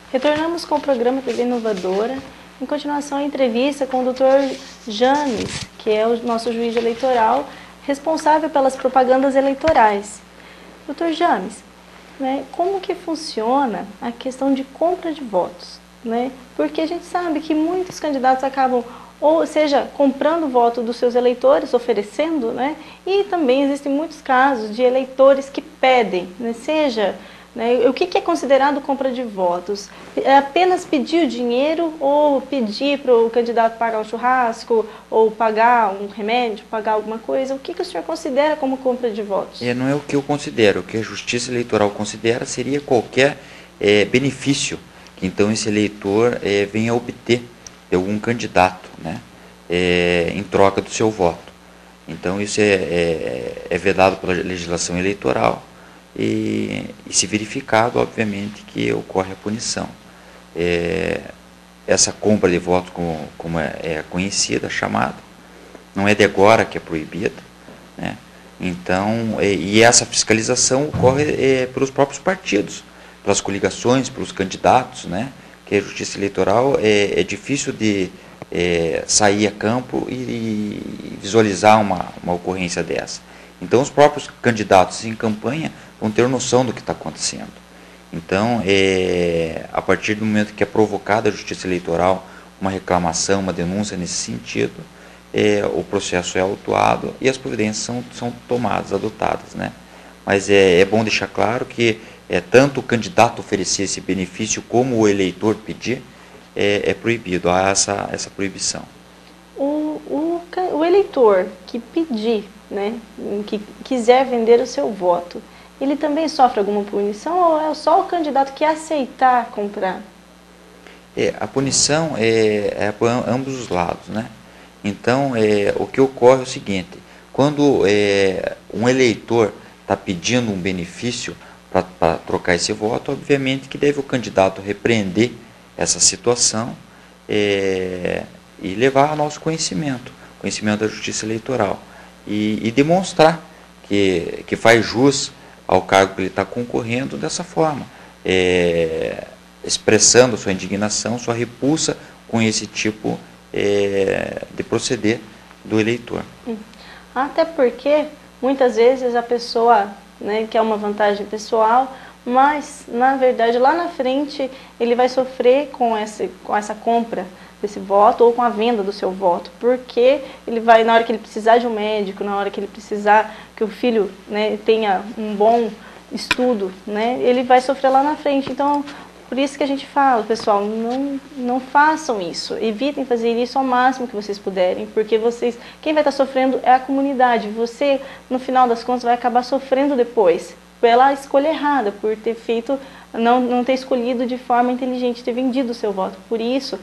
Retornamos com o programa TV Inovadora, em continuação a entrevista com o Dr. James, que é o nosso juiz eleitoral, responsável pelas propagandas eleitorais. Dr. James, como que funciona a questão de compra de votos? Porque a gente sabe que muitos candidatos acabam, ou seja, comprando o voto dos seus eleitores, oferecendo, e também existem muitos casos de eleitores que pedem, seja... O que é considerado compra de votos? É apenas pedir o dinheiro ou pedir para o candidato pagar o churrasco ou pagar um remédio, pagar alguma coisa? O que o senhor considera como compra de votos? Não é o que eu considero. O que a Justiça Eleitoral considera seria qualquer benefício que então esse eleitor venha obter de algum candidato, em troca do seu voto. Então isso é vedado pela legislação eleitoral. E se verificado, obviamente, que ocorre a punição. Essa compra de votos, como é conhecida, chamada, não é de agora que é proibida, Então, e essa fiscalização ocorre pelos próprios partidos, pelas coligações, pelos candidatos, que a Justiça Eleitoral é difícil de sair a campo e visualizar uma ocorrência dessa. Então, os próprios candidatos em campanha vão ter noção do que está acontecendo. Então, a partir do momento que é provocada a Justiça Eleitoral uma reclamação, uma denúncia nesse sentido, o processo é autuado e as providências são tomadas, adotadas. Mas é bom deixar claro que tanto o candidato oferecer esse benefício como o eleitor pedir, é proibido, há essa proibição. O eleitor que pedir, que quiser vender o seu voto, ele também sofre alguma punição ou é só o candidato que aceitar comprar? A punição é para ambos os lados, Então, o que ocorre é o seguinte: quando um eleitor está pedindo um benefício para trocar esse voto, obviamente que deve o candidato repreender essa situação e levar ao nosso conhecimento da Justiça Eleitoral e demonstrar que faz jus ao cargo que ele está concorrendo dessa forma, expressando sua indignação, sua repulsa com esse tipo de proceder do eleitor. Até porque, muitas vezes, a pessoa quer uma vantagem pessoal, mas, na verdade, lá na frente, ele vai sofrer com essa compra desse voto ou com a venda do seu voto, porque ele vai, na hora que ele precisar de um médico, na hora que ele precisar que o filho tenha um bom estudo, ele vai sofrer lá na frente. Então, por isso que a gente fala, pessoal, não façam isso, evitem fazer isso ao máximo que vocês puderem, porque quem vai estar sofrendo é a comunidade. Você, no final das contas, vai acabar sofrendo depois pela escolha errada, por ter feito, não ter escolhido de forma inteligente, ter vendido o seu voto. Por isso,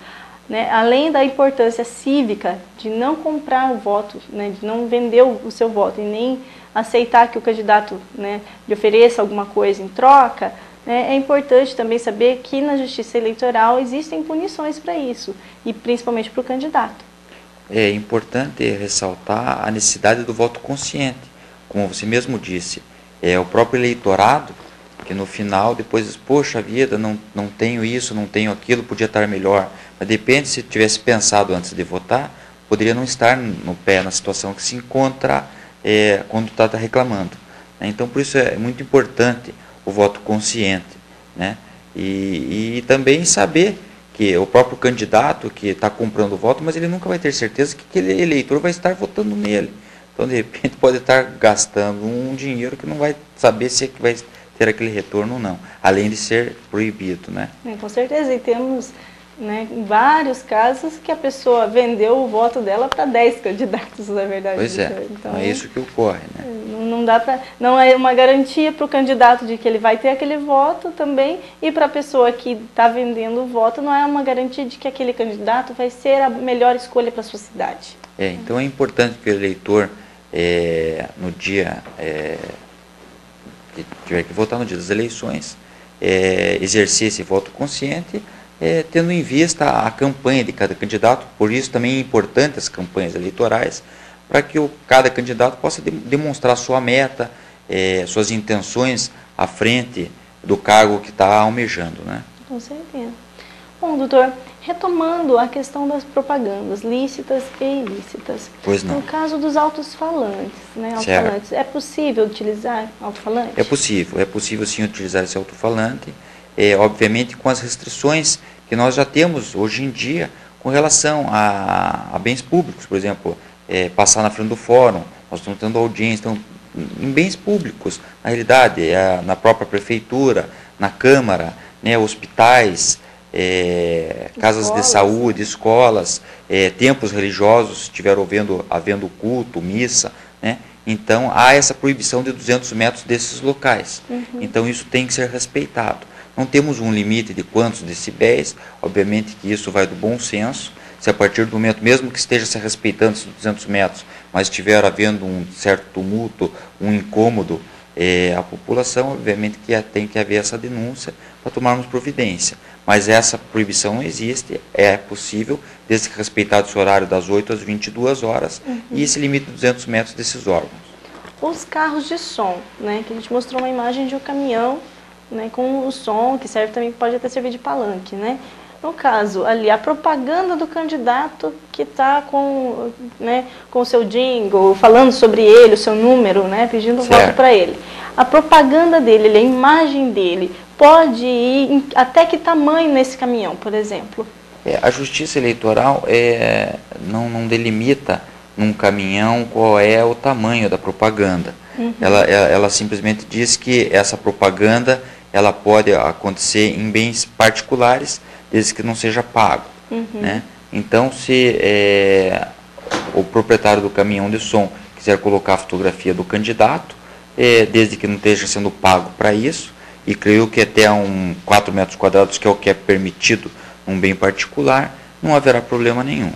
além da importância cívica de não comprar o voto, de não vender o seu voto e nem aceitar que o candidato lhe ofereça alguma coisa em troca, é importante também saber que na Justiça Eleitoral existem punições para isso, e principalmente para o candidato. É importante ressaltar a necessidade do voto consciente. Como você mesmo disse, o próprio eleitorado que no final depois diz: poxa vida, não tenho isso, não tenho aquilo, podia estar melhor. Mas depende, se tivesse pensado antes de votar, poderia não estar na situação que se encontra quando está reclamando. Então, por isso é muito importante o voto consciente, e também saber que o próprio candidato que está comprando o voto, mas ele nunca vai ter certeza que aquele eleitor vai estar votando nele. Então, de repente, pode estar gastando um dinheiro que não vai saber se vai ter aquele retorno ou não, além de ser proibido. Com certeza, e temos vários casos que a pessoa vendeu o voto dela para 10 candidatos, na verdade. Pois é, então é isso que ocorre. Não é uma garantia para o candidato de que ele vai ter aquele voto também, e para a pessoa que está vendendo o voto não é uma garantia de que aquele candidato vai ser a melhor escolha para a sua cidade. Então é importante que o eleitor, no dia que tiver que votar, no dia das eleições, exercer esse voto consciente, tendo em vista a campanha de cada candidato. Por isso também é importante as campanhas eleitorais, para que cada candidato possa demonstrar sua meta, suas intenções à frente do cargo que está almejando. Com certeza. Bom, doutor, retomando a questão das propagandas lícitas e ilícitas. Pois não. No caso dos alto-falantes, né? Alto-falantes, é possível utilizar alto-falante? É possível sim utilizar esse alto-falante, obviamente com as restrições que nós já temos hoje em dia com relação a bens públicos, por exemplo, passar na frente do fórum, nós estamos tendo audiência, então, em bens públicos, na realidade, na própria prefeitura, na Câmara, né, hospitais, casas de saúde, escolas, templos religiosos, estiver havendo culto, missa, né? Então há essa proibição de 200 metros desses locais. Então isso tem que ser respeitado. Não temos um limite de quantos decibéis, obviamente que isso vai do bom senso. Se a partir do momento, mesmo que esteja se respeitando esses 200 metros, mas estiver havendo um certo tumulto, um incômodo, a população, obviamente que tem que haver essa denúncia para tomarmos providência. Mas essa proibição não existe, é possível, desde que respeitado esse horário das 8 às 22 horas e esse limite de 200 metros desses órgãos. Os carros de som, né, que a gente mostrou uma imagem de um caminhão, né, com o som, que serve também, pode até servir de palanque, né? No caso, ali, a propaganda do candidato que está com, né, com o seu jingle, falando sobre ele, o seu número, né, pedindo voto para ele. A propaganda dele, a imagem dele, pode ir até que tamanho nesse caminhão, por exemplo? A Justiça Eleitoral não delimita num caminhão qual é o tamanho da propaganda. Ela simplesmente diz que essa propaganda ela pode acontecer em bens particulares, desde que não seja pago. Né? Então, se o proprietário do caminhão de som quiser colocar a fotografia do candidato, desde que não esteja sendo pago para isso, e creio que até 4 metros quadrados, que é o que é permitido num bem particular, não haverá problema nenhum.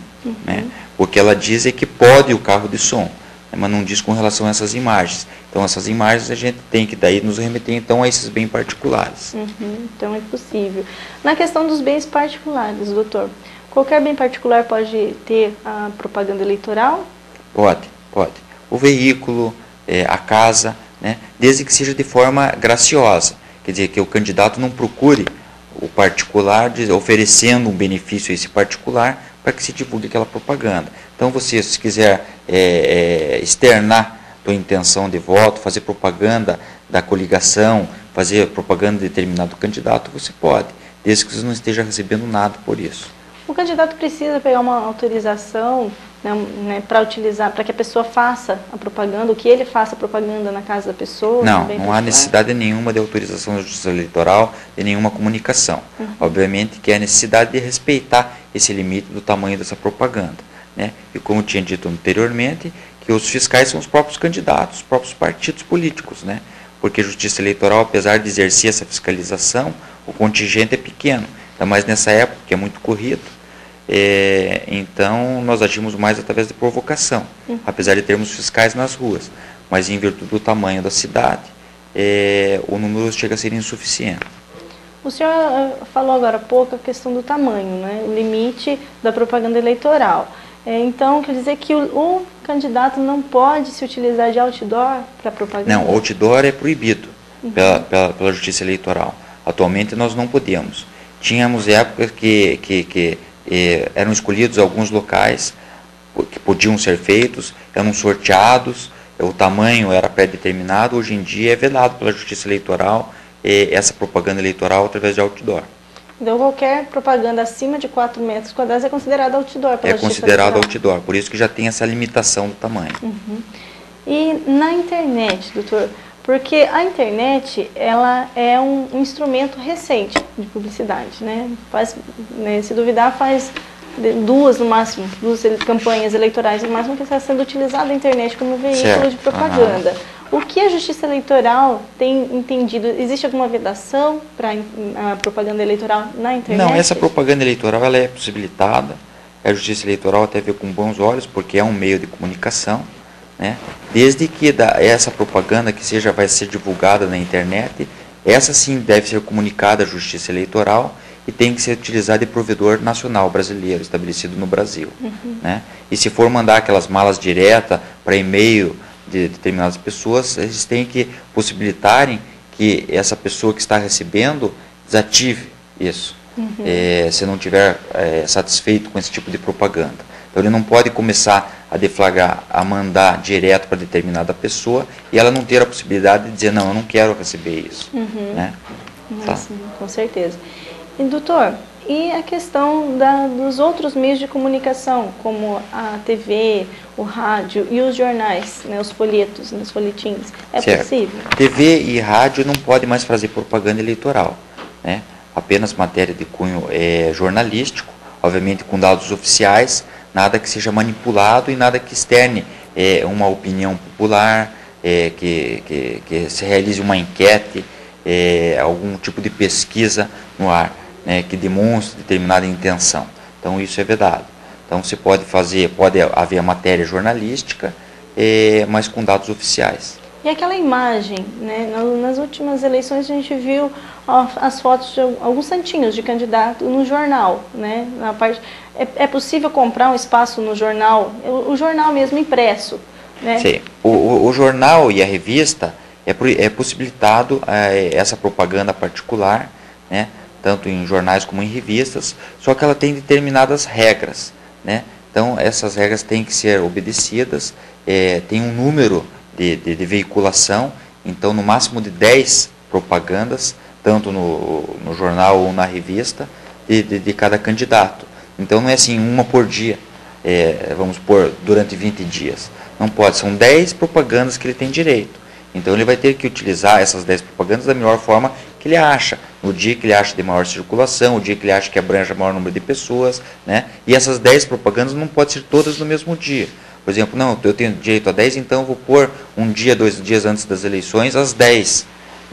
Né? O que ela diz é que pode o carro de som, mas não diz com relação a essas imagens. Então, essas imagens a gente tem que daí nos remeter então a esses bens particulares. Então, é possível. Na questão dos bens particulares, doutor, qualquer bem particular pode ter a propaganda eleitoral? Pode. O veículo, a casa, né? Desde que seja de forma graciosa. Quer dizer, que o candidato não procure o particular oferecendo um benefício a esse particular para que se divulgue aquela propaganda. Então, você, se quiser externar sua intenção de voto, fazer propaganda da coligação, fazer propaganda de determinado candidato, você pode, desde que você não esteja recebendo nada por isso. O candidato precisa pegar uma autorização, né, para utilizar, para que a pessoa faça a propaganda, que ele faça a propaganda na casa da pessoa? Não há necessidade nenhuma de autorização da Justiça Eleitoral, de nenhuma comunicação. Obviamente que há necessidade de respeitar esse limite do tamanho dessa propaganda. Né? E como tinha dito anteriormente, que os fiscais são os próprios candidatos, os próprios partidos políticos, né? Porque a Justiça Eleitoral, apesar de exercer essa fiscalização, o contingente é pequeno, ainda mais nessa época, que é muito corrido. Então, nós agimos mais através de provocação, apesar de termos fiscais nas ruas, mas em virtude do tamanho da cidade, o número chega a ser insuficiente. O senhor falou agora há pouco a questão do tamanho, né? O limite da propaganda eleitoral. Então, quer dizer que o candidato não pode se utilizar de outdoor para propaganda? Não, outdoor é proibido pela Justiça Eleitoral. Atualmente nós não podemos. Tínhamos épocas que eram escolhidos alguns locais que podiam ser feitos, eram sorteados, o tamanho era pré-determinado. Hoje em dia é vedado pela Justiça Eleitoral essa propaganda eleitoral através de outdoor. Então, qualquer propaganda acima de 4 metros quadrados é considerada outdoor pela Justiça Eleitoral? É considerado outdoor, por isso que já tem essa limitação do tamanho. E na internet, doutor, porque a internet ela é um instrumento recente de publicidade, né? Se duvidar, faz duas campanhas eleitorais no máximo que está sendo utilizada a internet como veículo de propaganda. O que a Justiça Eleitoral tem entendido? Existe alguma vedação para a propaganda eleitoral na internet? Não, essa propaganda eleitoral ela é possibilitada. A Justiça Eleitoral até vê com bons olhos, porque é um meio de comunicação, né? Desde que essa propaganda que vai ser divulgada na internet, essa sim deve ser comunicada à Justiça Eleitoral e tem que ser utilizada de provedor nacional brasileiro, estabelecido no Brasil. Né? E se for mandar aquelas malas diretas para e-mail de determinadas pessoas, eles têm que possibilitarem que essa pessoa que está recebendo desative Isso. Se não tiver satisfeito com esse tipo de propaganda. Então ele não pode começar a deflagrar, a mandar direto para determinada pessoa e ela não ter a possibilidade de dizer, não, eu não quero receber isso. Né? Tá. Sim, com certeza. E, doutor, e a questão dos outros meios de comunicação, como a TV, o rádio e os jornais, né, os folhetos, os folhetins, é certo. possível? TV e rádio não pode mais fazer propaganda eleitoral, né? Apenas matéria de cunho jornalístico, obviamente com dados oficiais, nada que seja manipulado e nada que externe uma opinião popular, que se realize uma enquete, algum tipo de pesquisa no ar, né, que demonstre determinada intenção. Então isso é vedado. Então você pode haver a matéria jornalística, mas com dados oficiais. E aquela imagem, né? Nas últimas eleições a gente viu as fotos de alguns santinhos de candidato no jornal, né? Na parte, é possível comprar um espaço no jornal, o jornal mesmo impresso, né? Sim, o jornal e a revista é possibilitado essa propaganda particular, né? Tanto em jornais como em revistas, só que ela tem determinadas regras, né? Então essas regras têm que ser obedecidas, tem um número de veiculação, então no máximo de 10 propagandas, tanto no jornal ou na revista, de cada candidato. Então não é assim, uma por dia, vamos pôr, durante 20 dias. Não pode, são 10 propagandas que ele tem direito. Então ele vai ter que utilizar essas 10 propagandas da melhor forma que ele acha, no dia que ele acha de maior circulação, o dia que ele acha que abrange o maior número de pessoas, né? E essas 10 propagandas não podem ser todas no mesmo dia. Por exemplo, não, eu tenho direito a 10, então eu vou pôr um dia, 2 dias antes das eleições, as 10.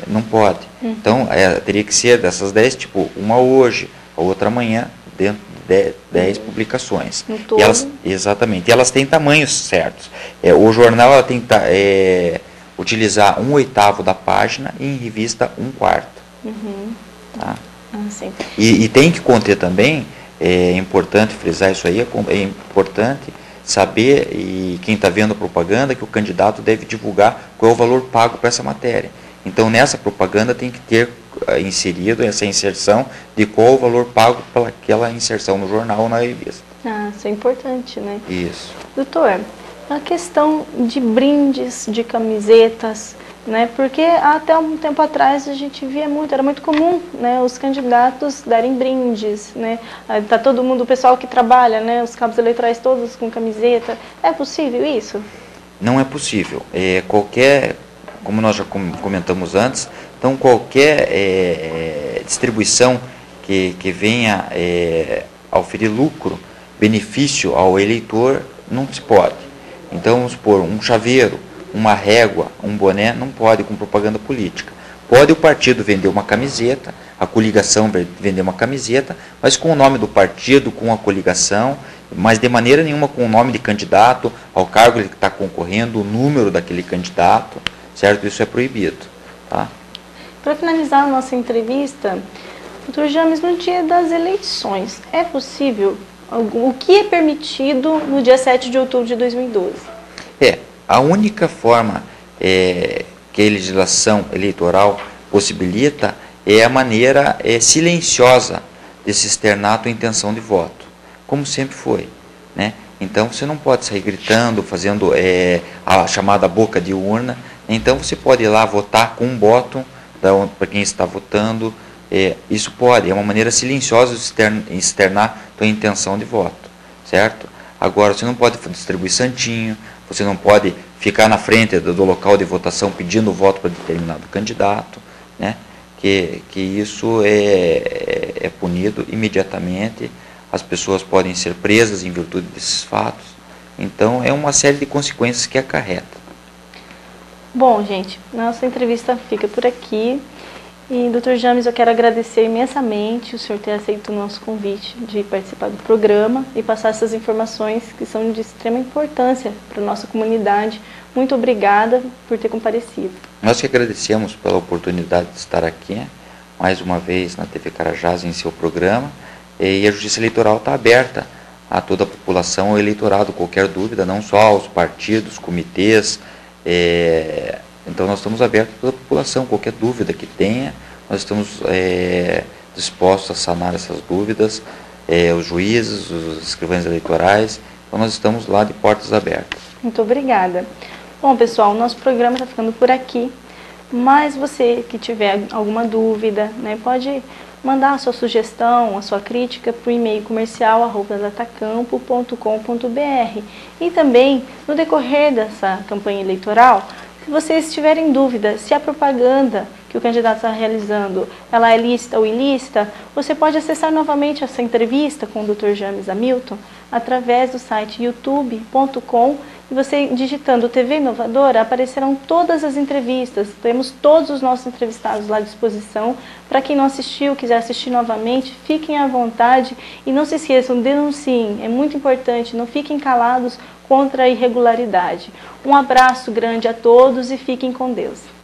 Não pode. Então, teria que ser dessas 10, tipo, uma hoje, a outra amanhã, dentro de 10 publicações. E elas, exatamente. E elas têm tamanhos certos. O jornal ela tem que utilizar 1/8 da página e em revista 1/4. Tá? Sim. E tem que conter também, é importante frisar isso aí, é importante saber, e quem está vendo a propaganda, que o candidato deve divulgar qual é o valor pago para essa matéria. Então, nessa propaganda tem que ter inserido essa inserção de qual o valor pago para aquela inserção no jornal ou na revista. Isso é importante, né? Isso. Doutor, a questão de brindes, de camisetas, né? Porque até um tempo atrás a gente via muito, era muito comum, né, os candidatos darem brindes, né? Tá todo mundo, o pessoal que trabalha, né, os cabos eleitorais todos com camiseta. É possível isso? Não é possível. Como nós já comentamos antes, então qualquer distribuição que venha a oferir lucro, benefício ao eleitor, não se pode. Então vamos supor, um chaveiro, uma régua, um boné, não pode com propaganda política. Pode o partido vender uma camiseta, a coligação vender uma camiseta, mas com o nome do partido, com a coligação, mas de maneira nenhuma com o nome de candidato, ao cargo que está concorrendo, o número daquele candidato, certo? Isso é proibido. Tá? Para finalizar a nossa entrevista, doutor James, no dia das eleições, é possível, o que é permitido no dia 7 de outubro de 2012? A única forma que a legislação eleitoral possibilita é a maneira silenciosa de se externar a tua intenção de voto, como sempre foi, né? Então você não pode sair gritando, fazendo a chamada boca de urna. Então você pode ir lá votar com um bottom para quem está votando. Isso pode, é uma maneira silenciosa de externar a tua intenção de voto, certo? Agora você não pode distribuir santinho, você não pode ficar na frente do local de votação pedindo voto para determinado candidato, né? Que isso é punido imediatamente, as pessoas podem ser presas em virtude desses fatos, então é uma série de consequências que acarreta. Bom, gente, nossa entrevista fica por aqui. E, Dr. James, eu quero agradecer imensamente o senhor ter aceito o nosso convite de participar do programa e passar essas informações que são de extrema importância para a nossa comunidade. Muito obrigada por ter comparecido. Nós que agradecemos pela oportunidade de estar aqui, mais uma vez na TV Carajás, em seu programa. E a Justiça Eleitoral está aberta a toda a população, ao eleitorado, qualquer dúvida, não só aos partidos, comitês. Então nós estamos abertos a toda a população, qualquer dúvida que tenha, nós estamos dispostos a sanar essas dúvidas, os juízes, os escrivães eleitorais. Então nós estamos lá de portas abertas. Muito obrigada. Bom, pessoal, o nosso programa está ficando por aqui, mas você que tiver alguma dúvida, né, pode mandar a sua sugestão, a sua crítica para o e-mail comercial@datacampo.com.br. E também, no decorrer dessa campanha eleitoral, se vocês tiverem dúvida se a propaganda que o candidato está realizando, ela é lícita ou ilícita, você pode acessar novamente essa entrevista com o Dr. James Hamilton através do site youtube.com, e você digitando TV Inovadora, aparecerão todas as entrevistas. Temos todos os nossos entrevistados lá à disposição. Para quem não assistiu, quiser assistir novamente, fiquem à vontade e não se esqueçam, denunciem. É muito importante, não fiquem calados contra a irregularidade. Um abraço grande a todos e fiquem com Deus.